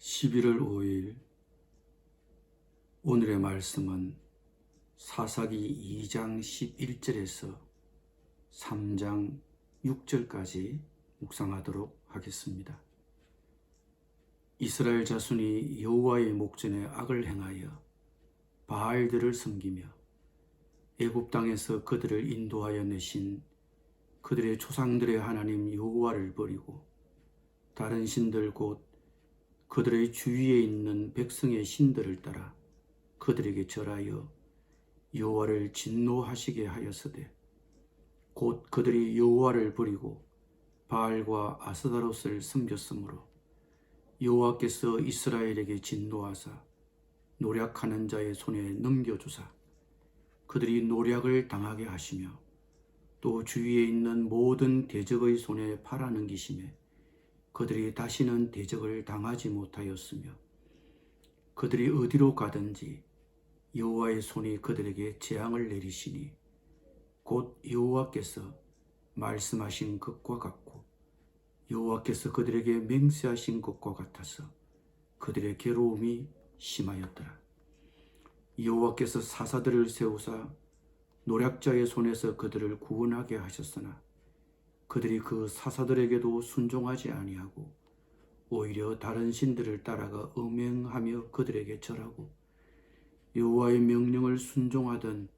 11월 5일 오늘의 말씀은 사사기 2장 11절에서 3장 6절까지 묵상하도록 하겠습니다. 이스라엘 자손이 여호와의 목전에 악을 행하여 바알들을 섬기며 애굽 땅에서 그들을 인도하여 내신 그들의 조상들의 하나님 여호와를 버리고 다른 신들 곧 그들의 주위에 있는 백성의 신들을 따라 그들에게 절하여 여호와를 진노하시게 하였으되 곧 그들이 여호와를 버리고 바알과 아스다롯을 섬겼으므로 여호와께서 이스라엘에게 진노하사 노략하는 자의 손에 넘겨주사 그들이 노략을 당하게 하시며 또 주위에 있는 모든 대적의 손에 팔아넘기시매 그들이 다시는 대적을 당하지 못하였으며 그들이 어디로 가든지 여호와의 손이 그들에게 재앙을 내리시니 곧 여호와께서 말씀하신 것과 같고 여호와께서 그들에게 맹세하신 것과 같아서 그들의 괴로움이 심하였더라. 여호와께서 사사들을 세우사 노략자의 손에서 그들을 구원하게 하셨으나 그들이 그 사사들에게도 순종하지 아니하고 오히려 다른 신들을 따라가 음행하며 그들에게 절하고 여호와의 명령을 순종하던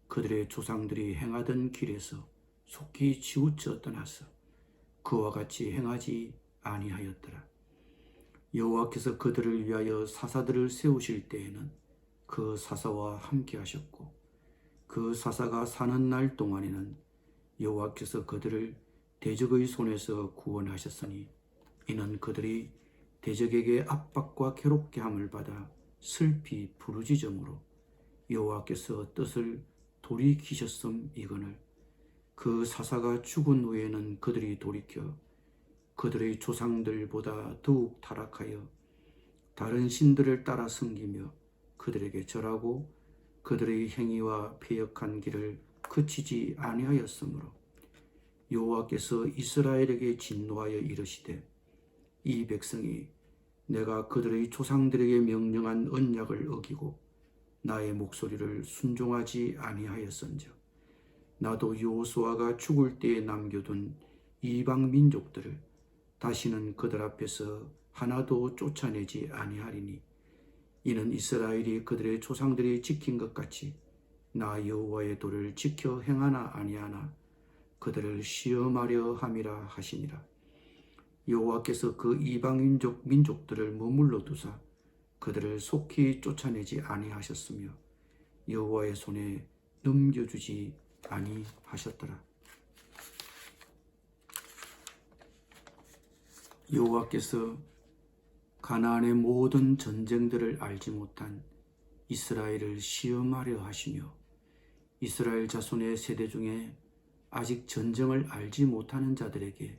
그들의 조상들이 행하던 길에서 속히 치우쳐 떠나서 그와 같이 행하지 아니하였더라. 여호와께서 그들을 위하여 사사들을 세우실 때에는 그 사사와 함께 하셨고 그 사사가 사는 날 동안에는 여호와께서 그들을 대적의 손에서 구원하셨으니 이는 그들이 대적에게 압박과 괴롭게 함을 받아 슬피 부르짖음으로 여호와께서 뜻을 돌이키셨음이거늘 그 사사가 죽은 후에는 그들이 돌이켜 그들의 조상들보다 더욱 타락하여 다른 신들을 따라 섬기며 그들에게 절하고 그들의 행위와 패역한 길을 그치지 아니하였으므로 여호와께서 이스라엘에게 진노하여 이르시되 이 백성이 내가 그들의 조상들에게 명령한 언약을 어기고 나의 목소리를 순종하지 아니하였은즉 나도 여호수아가 죽을 때에 남겨둔 이방 민족들을 다시는 그들 앞에서 하나도 쫓아내지 아니하리니 이는 이스라엘이 그들의 조상들이 지킨 것 같이 나 여호와의 도를 지켜 행하나 아니하나 그들을 시험하려 함이라 하시니라. 여호와께서 그 이방 민족들을 머물러 두사 그들을 속히 쫓아내지 아니하셨으며 여호와의 손에 넘겨주지 아니하셨더라. 여호와께서 가나안의 모든 전쟁들을 알지 못한 이스라엘을 시험하려 하시며 이스라엘 자손의 세대 중에 아직 전쟁을 알지 못하는 자들에게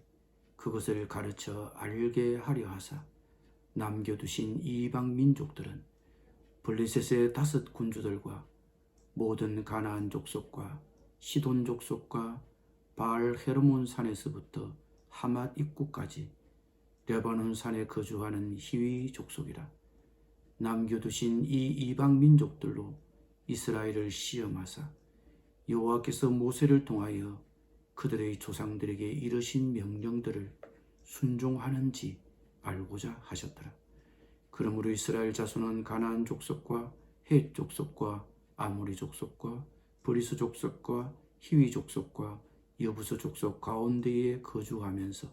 그것을 가르쳐 알게 하려 하사 남겨두신 이방 민족들은 블레셋의 5 군주들과 모든 가나안 족속과 시돈 족속과 바알 헤르몬 산에서부터 하맛 입구까지 레바논 산에 거주하는 히위 족속이라. 남겨두신 이 이방 민족들로 이스라엘을 시험하사 여호와께서 모세를 통하여 그들의 조상들에게 이르신 명령들을 순종하는지 알고자 하셨더라. 그러므로 이스라엘 자손은 가나안 족속과 헷 족속과 아모리 족속과 브리스 족속과 히위 족속과 여부스 족속 가운데에 거주하면서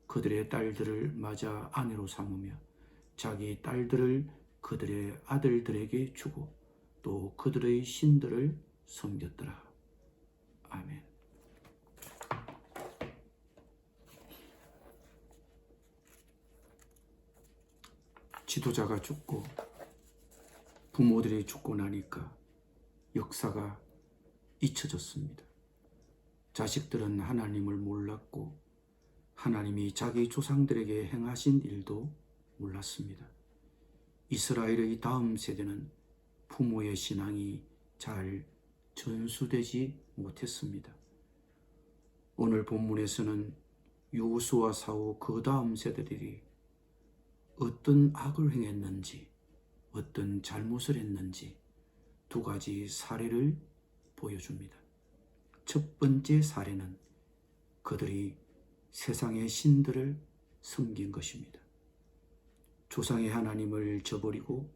그들의 딸들을 맞아 아내로 삼으며 자기 딸들을 그들의 아들들에게 주고 또 그들의 신들을 섬겼더라. 아멘. 지도자가 죽고 부모들이 죽고 나니까 역사가 잊혀졌습니다. 자식들은 하나님을 몰랐고 하나님이 자기 조상들에게 행하신 일도 몰랐습니다. 이스라엘의 다음 세대는 부모의 신앙이 잘 전수되지 못했습니다. 오늘 본문에서는 여호수아 사후 그 다음 세대들이 어떤 악을 행했는지, 어떤 잘못을 했는지 두 가지 사례를 보여줍니다. 첫 번째 사례는 그들이 세상의 신들을 섬긴 것입니다. 조상의 하나님을 저버리고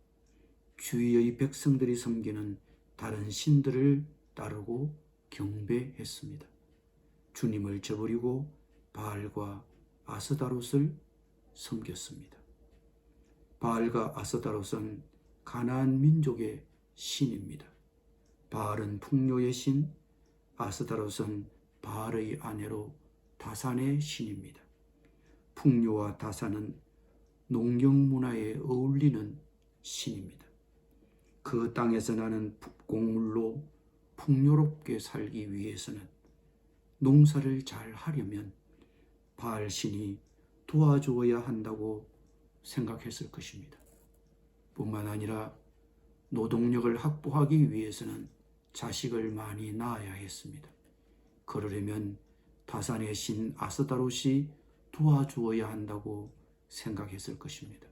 주위의 백성들이 섬기는 다른 신들을 따르고 경배했습니다. 주님을 저버리고 바알과 아스다롯을 섬겼습니다. 바알과 아스다롯은 가나안 민족의 신입니다. 바알은 풍요의 신, 아스다롯은 바알의 아내로 다산의 신입니다. 풍요와 다산은 농경 문화에 어울리는 신입니다. 그 땅에서 나는 곡물로 풍요롭게 살기 위해서는 농사를 잘 하려면 바알 신이 도와주어야 한다고 생각했을 것입니다. 뿐만 아니라 노동력을 확보하기 위해서는 자식을 많이 낳아야 했습니다. 그러려면 다산의 신 아스다롯이 도와주어야 한다고 생각했을 것입니다.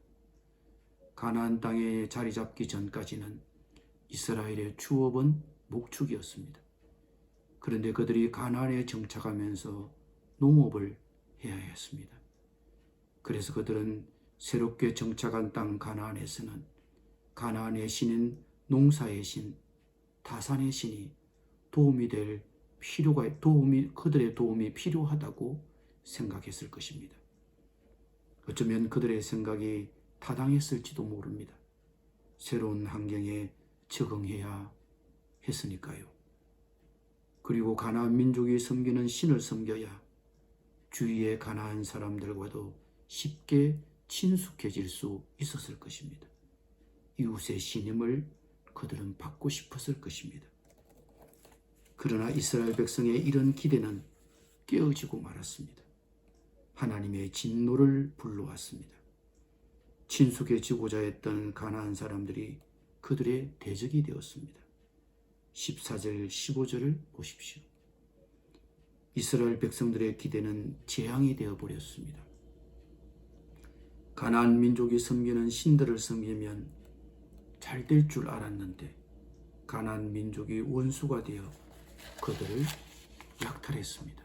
가나안 땅에 자리 잡기 전까지는 이스라엘의 주업은 목축이었습니다. 그런데 그들이 가나안에 정착하면서 농업을 해야 했습니다. 그래서 그들은 새롭게 정착한 땅 가나안에서는 가나안의 신인 농사의 신 다산의 신이 그들의 도움이 필요하다고 생각했을 것입니다. 어쩌면 그들의 생각이 타당했을지도 모릅니다. 새로운 환경에 적응해야 했으니까요. 그리고 가나안 민족이 섬기는 신을 섬겨야 주위의 가나안 사람들과도 쉽게 친숙해질 수 있었을 것입니다. 이웃의 신임을 그들은 받고 싶었을 것입니다. 그러나 이스라엘 백성의 이런 기대는 깨어지고 말았습니다. 하나님의 진노를 불러왔습니다. 친숙해지고자 했던 가나안 사람들이 그들의 대적이 되었습니다. 14절 15절을 보십시오. 이스라엘 백성들의 기대는 재앙이 되어버렸습니다. 가나안 민족이 섬기는 신들을 섬기면 잘 될 줄 알았는데 가나안 민족이 원수가 되어 그들을 약탈했습니다.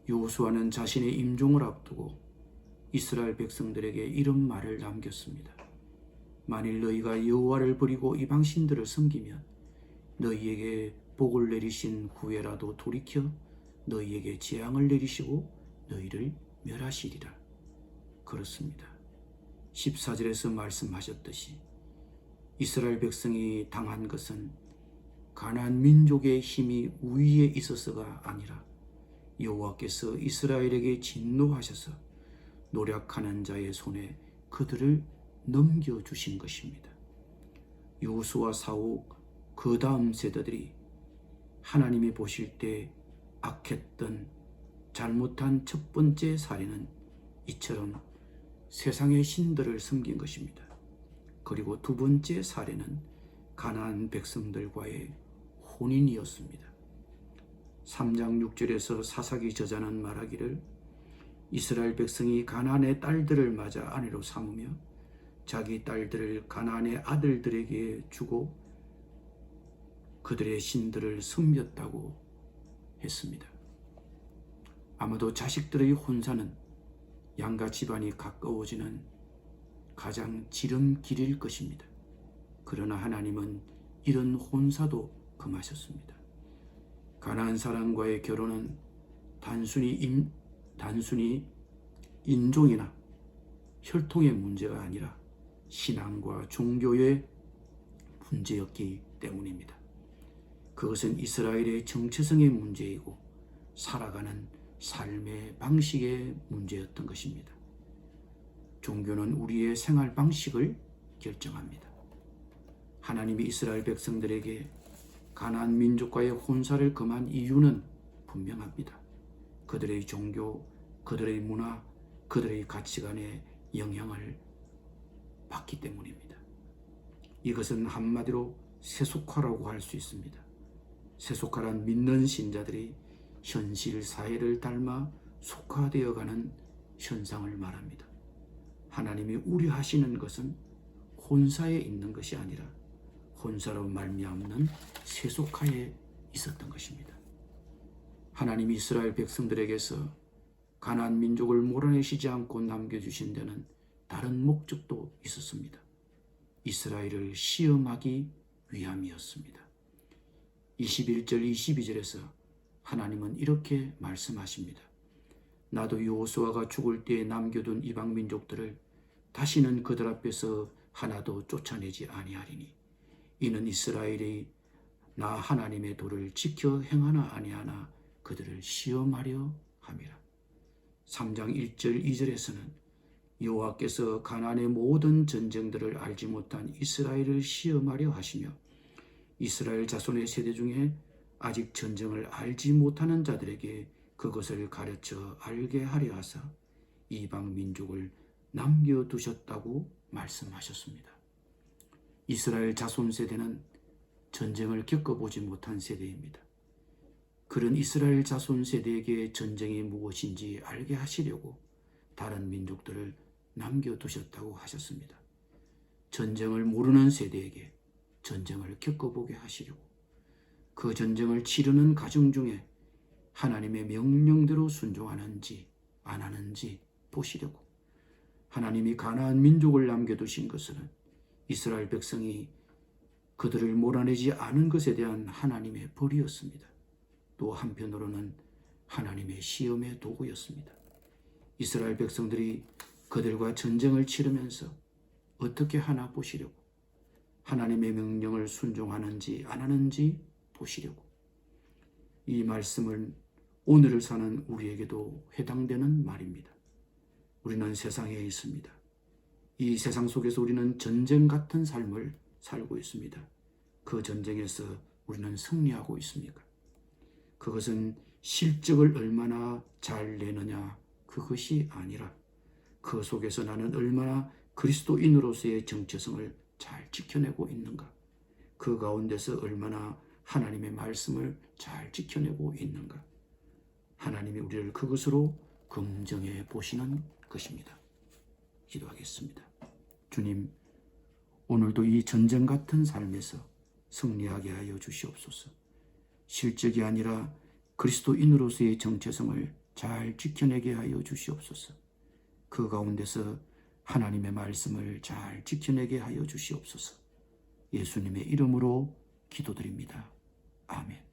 여호수아는 자신의 임종을 앞두고 이스라엘 백성들에게 이런 말을 남겼습니다. 만일 너희가 여호와를 버리고 이방 신들을 섬기면 너희에게 복을 내리신 후에라도 돌이켜 너희에게 재앙을 내리시고 너희를 멸하시리라. 그렇습니다. 14절에서 말씀하셨듯이 이스라엘 백성이 당한 것은 가나안 민족의 힘이 우위에 있어서가 아니라 여호와께서 이스라엘에게 진노하셔서 노력하는 자의 손에 그들을 넘겨주신 것입니다. 여호수아 사후 그 다음 세대들이 하나님이 보실 때 악했던 잘못한 첫 번째 사례는 이처럼 세상의 신들을 섬긴 것입니다. 그리고 두 번째 사례는 가나안 백성들과의 혼인이었습니다. 3장 6절에서 사사기 저자는 말하기를 이스라엘 백성이 가나안의 딸들을 맞아 아내로 삼으며 자기 딸들을 가나안의 아들들에게 주고 그들의 신들을 섬겼다고 했습니다. 아마도 자식들의 혼사는 양가 집안이 가까워지는 가장 지름길일 것입니다. 그러나 하나님은 이런 혼사도 금하셨습니다. 가나안 사람과의 결혼은 단순히 인종이나 혈통의 문제가 아니라 신앙과 종교의 문제였기 때문입니다. 그것은 이스라엘의 정체성의 문제이고 살아가는 삶의 방식의 문제였던 것입니다. 종교는 우리의 생활 방식을 결정합니다. 하나님이 이스라엘 백성들에게 가나안 민족과의 혼사를 금한 이유는 분명합니다. 그들의 종교, 그들의 문화, 그들의 가치관에 영향을 받기 때문입니다. 이것은 한마디로 세속화라고 할 수 있습니다. 세속화란 믿는 신자들이 현실 사회를 닮아 속화되어가는 현상을 말합니다. 하나님이 우려하시는 것은 혼사에 있는 것이 아니라 혼사로 말미암는 세속하에 있었던 것입니다. 하나님이 이스라엘 백성들에게서 가나안 민족을 몰아내시지 않고 남겨주신 데는 다른 목적도 있었습니다. 이스라엘을 시험하기 위함이었습니다. 21절 22절에서 하나님은 이렇게 말씀하십니다. 나도 여호수아가 죽을 때에 남겨둔 이방 민족들을 다시는 그들 앞에서 하나도 쫓아내지 아니하리니 이는 이스라엘이 나 하나님의 도를 지켜 행하나 아니하나 그들을 시험하려 함이라. 3장 1절 2절에서는 여호와께서 가나안의 모든 전쟁들을 알지 못한 이스라엘을 시험하려 하시며 이스라엘 자손의 세대 중에 아직 전쟁을 알지 못하는 자들에게 그것을 가르쳐 알게 하려 하사 이방 민족을 남겨두셨다고 말씀하셨습니다. 이스라엘 자손 세대는 전쟁을 겪어보지 못한 세대입니다. 그런 이스라엘 자손 세대에게 전쟁이 무엇인지 알게 하시려고 다른 민족들을 남겨두셨다고 하셨습니다. 전쟁을 모르는 세대에게 전쟁을 겪어보게 하시려고 그 전쟁을 치르는 과정 중에 하나님의 명령대로 순종하는지 안 하는지 보시려고 하나님이 가나안 민족을 남겨두신 것은 이스라엘 백성이 그들을 몰아내지 않은 것에 대한 하나님의 벌이었습니다. 또 한편으로는 하나님의 시험의 도구였습니다. 이스라엘 백성들이 그들과 전쟁을 치르면서 어떻게 하나 보시려고 하나님의 명령을 순종하는지 안 하는지 보시려고 이 말씀은 오늘을 사는 우리에게도 해당되는 말입니다. 우리는 세상에 있습니다. 이 세상 속에서 우리는 전쟁 같은 삶을 살고 있습니다. 그 전쟁에서 우리는 승리하고 있습니까? 그것은 실적을 얼마나 잘 내느냐 그것이 아니라 그 속에서 나는 얼마나 그리스도인으로서의 정체성을 잘 지켜내고 있는가, 그 가운데서 얼마나 하나님의 말씀을 잘 지켜내고 있는가, 하나님이 우리를 그것으로 긍정해 보시는 것입니다. 기도하겠습니다. 주님, 오늘도 이 전쟁 같은 삶에서 승리하게 하여 주시옵소서. 실적이 아니라 그리스도인으로서의 정체성을 잘 지켜내게 하여 주시옵소서. 그 가운데서 하나님의 말씀을 잘 지켜내게 하여 주시옵소서. 예수님의 이름으로 기도드립니다. 아멘.